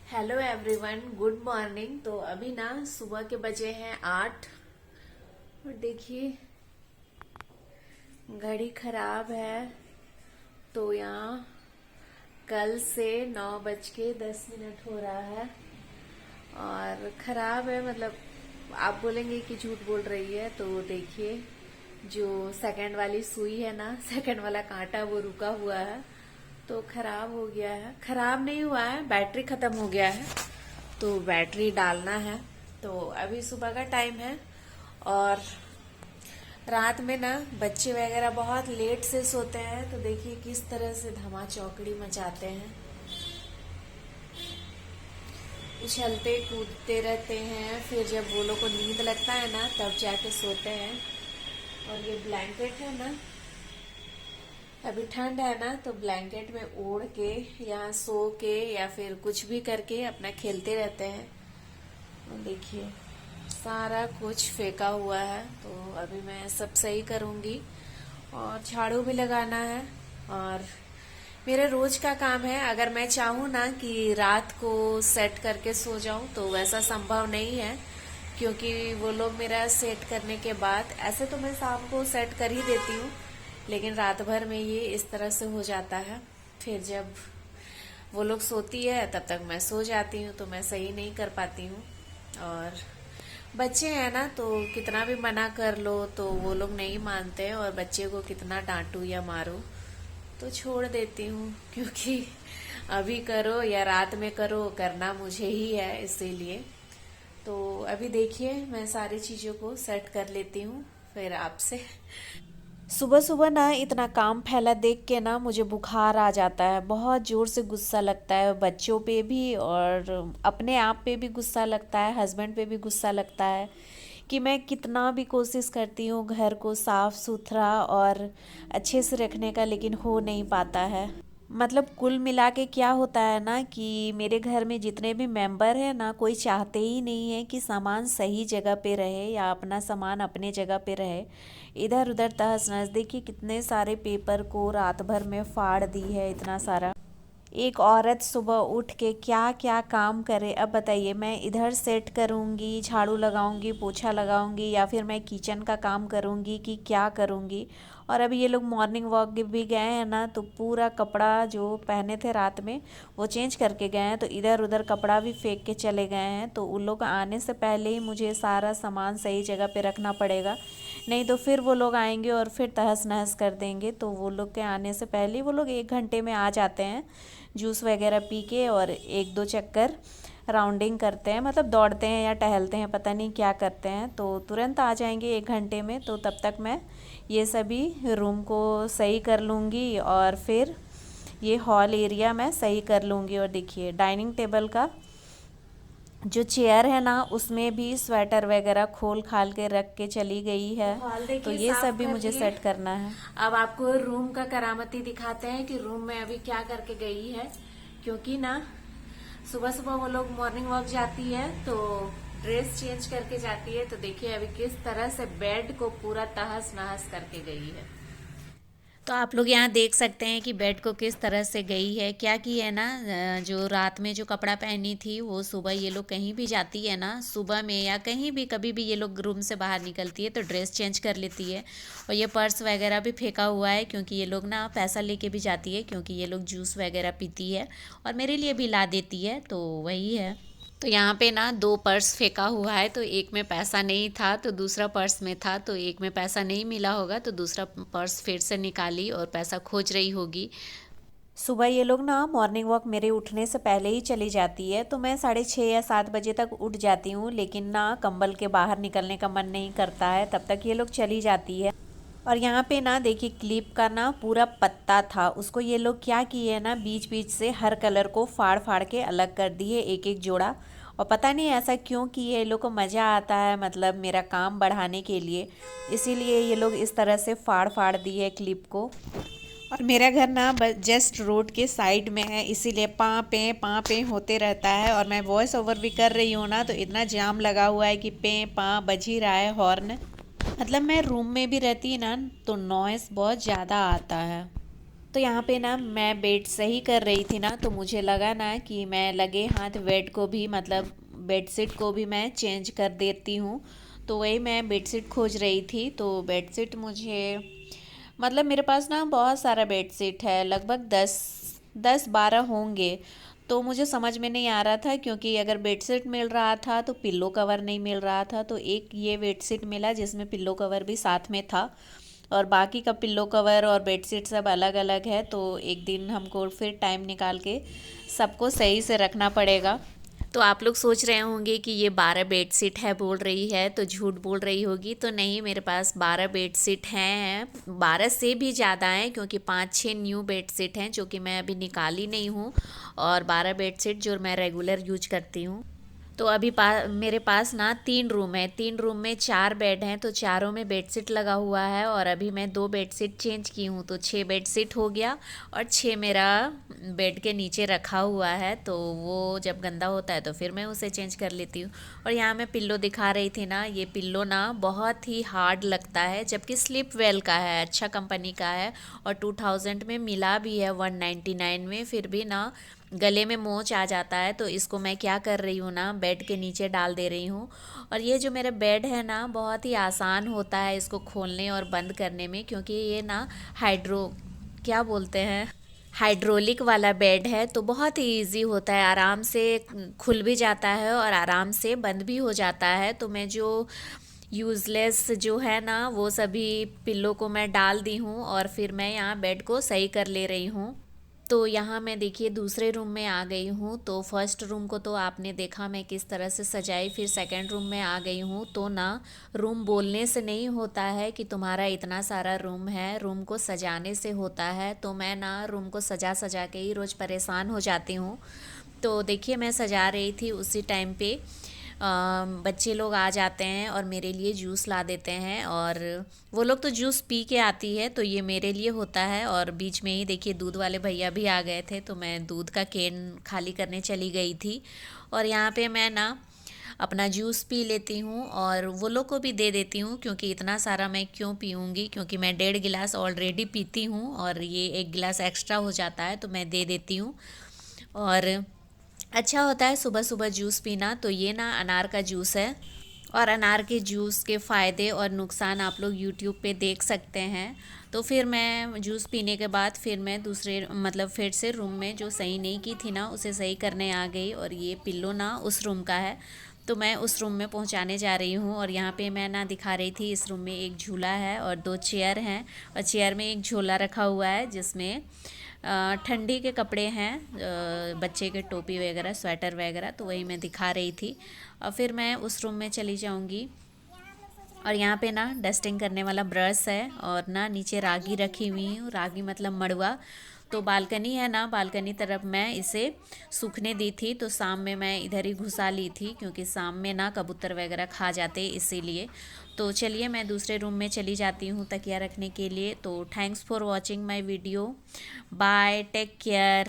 Hello everyone, good morning. तो अभी ना सुबह के बजे हैं 8। और देखिए घड़ी खराब है। तो यहाँ कल से 9:10 हो रहा है और खराब है। मतलब आप बोलेंगे कि झूठ बोल रही है, तो देखिए जो सेकंड वाली सुई है ना, सेकंड वाला कांटा वो रुका हुआ है तो खराब हो गया है। खराब नहीं हुआ है, बैटरी खत्म हो गया है तो बैटरी डालना है। तो अभी सुबह का टाइम है और रात में ना बच्चे वगैरह बहुत लेट से सोते हैं तो देखिए किस तरह से धमा चौकड़ी मचाते हैं, उछलते कूदते रहते हैं। फिर जब वो लोग को नींद लगता है ना तब जाके सोते हैं। और ये ब्लैंकेट है ना, अभी ठंड है ना तो ब्लैंकेट में ओढ़ के या सो के या फिर कुछ भी करके अपना खेलते रहते हैं। और देखिए सारा कुछ फेंका हुआ है तो अभी मैं सब सही करूंगी और झाड़ू भी लगाना है। और मेरे रोज का काम है। अगर मैं चाहूँ ना कि रात को सेट करके सो जाऊं तो वैसा संभव नहीं है, क्योंकि वो लोग मेरा सेट करने के बाद, ऐसे तो मैं शाम को सेट कर ही देती हूँ लेकिन रात भर में ये इस तरह से हो जाता है। फिर जब वो लोग सोती है तब तक मैं सो जाती हूँ तो मैं सही नहीं कर पाती हूँ। और बच्चे हैं ना तो कितना भी मना कर लो तो वो लोग नहीं मानते, और बच्चे को कितना डांटू या मारूं तो छोड़ देती हूँ, क्योंकि अभी करो या रात में करो, करना मुझे ही है इसीलिए। तो अभी देखिए मैं सारी चीज़ों को सेट कर लेती हूँ फिर आपसे। सुबह सुबह ना इतना काम फैला देख के ना मुझे बुखार आ जाता है, बहुत जोर से गुस्सा लगता है बच्चों पे भी और अपने आप पे भी गुस्सा लगता है, हस्बैंड पे भी गुस्सा लगता है कि मैं कितना भी कोशिश करती हूँ घर को साफ सुथरा और अच्छे से रखने का, लेकिन हो नहीं पाता है। मतलब कुल मिला के क्या होता है ना कि मेरे घर में जितने भी मेंबर हैं ना, कोई चाहते ही नहीं है कि सामान सही जगह पे रहे या अपना सामान अपने जगह पे रहे। इधर उधर तहस नहस, देखिए कितने सारे पेपर को रात भर में फाड़ दी है, इतना सारा। एक औरत सुबह उठ के क्या क्या काम करे, अब बताइए। मैं इधर सेट करूँगी, झाड़ू लगाऊंगी, पोछा लगाऊंगी, या फिर मैं किचन का काम करूँगी कि क्या करूँगी। और अभी ये लोग मॉर्निंग वॉक भी गए हैं ना तो पूरा कपड़ा जो पहने थे रात में वो चेंज करके गए हैं, तो इधर उधर कपड़ा भी फेंक के चले गए हैं। तो उन लोग आने से पहले ही मुझे सारा सामान सही जगह पे रखना पड़ेगा, नहीं तो फिर वो लोग आएंगे और फिर तहस नहस कर देंगे। तो वो लोग के आने से पहले ही वो लोग 1 घंटे में आ जाते हैं, जूस वगैरह पी के और 1-2 चक्कर राउंडिंग करते हैं, मतलब दौड़ते हैं या टहलते हैं, पता नहीं क्या करते हैं। तो तुरंत आ जाएंगे 1 घंटे में। तो तब तक मैं ये सभी रूम को सही कर लूँगी और फिर ये हॉल एरिया मैं सही कर लूँगी। और देखिए डाइनिंग टेबल का जो चेयर है ना उसमें भी स्वेटर वगैरह खोल खाल के रख के चली गई है, हॉल तो देखिए ये साफ सब भी कर मुझे लिए। सेट करना है। अब आपको रूम का करामती दिखाते हैं कि रूम में अभी क्या करके गई है। क्योंकि ना सुबह सुबह वो लोग मॉर्निंग वॉक जाती है तो ड्रेस चेंज करके जाती है। तो देखिए अभी किस तरह से बेड को पूरा तहस नहस करके गई है। तो आप लोग यहाँ देख सकते हैं कि बेड को किस तरह से गई है, क्या की है ना। जो रात में जो कपड़ा पहनी थी वो सुबह ये लोग कहीं भी जाती है ना, सुबह में या कहीं भी कभी भी ये लोग रूम से बाहर निकलती है तो ड्रेस चेंज कर लेती है। और ये पर्स वगैरह भी फेंका हुआ है, क्योंकि ये लोग ना पैसा लेके भी जाती है, क्योंकि ये लोग जूस वगैरह पीती है और मेरे लिए भी ला देती है, तो वही है। तो यहाँ पे ना 2 पर्स फेंका हुआ है, तो एक में पैसा नहीं था तो दूसरा पर्स में था, तो एक में पैसा नहीं मिला होगा तो दूसरा पर्स फिर से निकाली और पैसा खोज रही होगी। सुबह ये लोग ना मॉर्निंग वॉक मेरे उठने से पहले ही चली जाती है, तो मैं 6:30 या 7 बजे तक उठ जाती हूँ, लेकिन ना कंबल के बाहर निकलने का मन नहीं करता है, तब तक ये लोग चली जाती है। और यहाँ पे ना देखिए क्लिप का ना पूरा पत्ता था, उसको ये लोग क्या किए ना बीच बीच से हर कलर को फाड़ फाड़ के अलग कर दिए, एक एक जोड़ा। और पता नहीं ऐसा क्यों किए, ये लोग को मज़ा आता है, मतलब मेरा काम बढ़ाने के लिए, इसीलिए ये लोग इस तरह से फाड़ फाड़ दिए क्लिप को। और मेरा घर ना जस्ट रोड के साइड में है, इसीलिए पाँ पे होते रहता है। और मैं वॉइस ओवर भी कर रही हूँ ना तो इतना जाम लगा हुआ है कि पे पाँ बज ही रहा है हॉर्न। मतलब मैं रूम में भी रहती ना तो नॉइस बहुत ज़्यादा आता है। तो यहाँ पे ना मैं बेड सही कर रही थी ना, तो मुझे लगा ना कि मैं लगे हाथ बेड को भी मतलब बेडशीट को भी मैं चेंज कर देती हूँ। तो वही मैं बेडशीट खोज रही थी। तो बेडशीट मुझे मतलब मेरे पास ना बहुत सारा बेडशीट है, लगभग 10-12 होंगे। तो मुझे समझ में नहीं आ रहा था, क्योंकि अगर बेडशीट मिल रहा था तो पिल्लो कवर नहीं मिल रहा था। तो एक ये बेडशीट मिला जिसमें पिल्लो कवर भी साथ में था, और बाकी का पिल्लो कवर और बेडशीट सब अलग अलग है। तो एक दिन हमको फिर टाइम निकाल के सबको सही से रखना पड़ेगा। तो आप लोग सोच रहे होंगे कि ये 12 बेडशीट है बोल रही है, तो झूठ बोल रही होगी। तो नहीं, मेरे पास 12 बेडशीट हैं, 12 से भी ज़्यादा हैं, क्योंकि 5-6 न्यू बेडशीट हैं जो कि मैं अभी निकाली नहीं हूँ, और 12 बेडशीट जो मैं रेगुलर यूज करती हूँ। तो अभी मेरे पास ना 3 रूम है, 3 रूम में 4 बेड हैं, तो चारों में बेडशीट लगा हुआ है। और अभी मैं 2 बेडशीट चेंज की हूँ, तो 6 बेडशीट हो गया, और 6 मेरा बेड के नीचे रखा हुआ है। तो वो जब गंदा होता है तो फिर मैं उसे चेंज कर लेती हूँ। और यहाँ मैं पिल्लो दिखा रही थी ना, ये पिल्लो ना बहुत ही हार्ड लगता है, जबकि स्लीप वेल का है, अच्छा कंपनी का है, और 2000 में मिला भी है 199 में, फिर भी ना गले में मोच आ जाता है। तो इसको मैं क्या कर रही हूँ ना, बेड के नीचे डाल दे रही हूँ। और ये जो मेरा बेड है ना, बहुत ही आसान होता है इसको खोलने और बंद करने में, क्योंकि ये ना क्या बोलते हैं, हाइड्रोलिक वाला बेड है। तो बहुत ही इजी होता है, आराम से खुल भी जाता है और आराम से बंद भी हो जाता है। तो मैं जो यूज़लेस जो है ना वो सभी पिल्लो को मैं डाल दी हूँ, और फिर मैं यहाँ बेड को सही कर ले रही हूँ। तो यहाँ मैं देखिए दूसरे रूम में आ गई हूँ। तो फर्स्ट रूम को तो आपने देखा मैं किस तरह से सजाई, फिर सेकंड रूम में आ गई हूँ। तो ना रूम बोलने से नहीं होता है कि तुम्हारा इतना सारा रूम है, रूम को सजाने से होता है। तो मैं ना रूम को सजा सजा के ही रोज़ परेशान हो जाती हूँ। तो देखिए मैं सजा रही थी, उसी टाइम पे बच्चे लोग आ जाते हैं और मेरे लिए जूस ला देते हैं, और वो लोग तो जूस पी के आती है, तो ये मेरे लिए होता है। और बीच में ही देखिए दूध वाले भैया भी आ गए थे, तो मैं दूध का कैन खाली करने चली गई थी। और यहाँ पे मैं ना अपना जूस पी लेती हूँ और वो लोग को भी दे देती हूँ, क्योंकि इतना सारा मैं क्यों पीऊँगी, क्योंकि मैं 1.5 गिलास ऑलरेडी पीती हूँ, और ये 1 गिलास एक्स्ट्रा हो जाता है, तो मैं दे देती हूँ। और अच्छा होता है सुबह सुबह जूस पीना। तो ये ना अनार का जूस है, और अनार के जूस के फ़ायदे और नुकसान आप लोग यूट्यूब पे देख सकते हैं। तो फिर मैं जूस पीने के बाद फिर मैं दूसरे मतलब फिर से रूम में जो सही नहीं की थी ना उसे सही करने आ गई। और ये पिल्लो ना उस रूम का है, तो मैं उस रूम में पहुंचाने जा रही हूँ। और यहाँ पे मैं ना दिखा रही थी, इस रूम में एक झूला है और 2 चेयर हैं, और चेयर में एक झोला रखा हुआ है जिसमें ठंडी के कपड़े हैं, बच्चे के टोपी वगैरह स्वेटर वगैरह। तो वही मैं दिखा रही थी, और फिर मैं उस रूम में चली जाऊंगी। और यहाँ पे ना डस्टिंग करने वाला ब्रश है, और ना नीचे रागी रखी हुई हूँ, रागी मतलब मड़वा। तो बालकनी है ना, बालकनी तरफ मैं इसे सूखने दी थी। तो शाम में मैं इधर ही घुसा ली थी, क्योंकि शाम में ना कबूतर वगैरह खा जाते इसीलिए। तो चलिए मैं दूसरे रूम में चली जाती हूँ तकिया रखने के लिए। तो thanks for watching my video, bye, take care.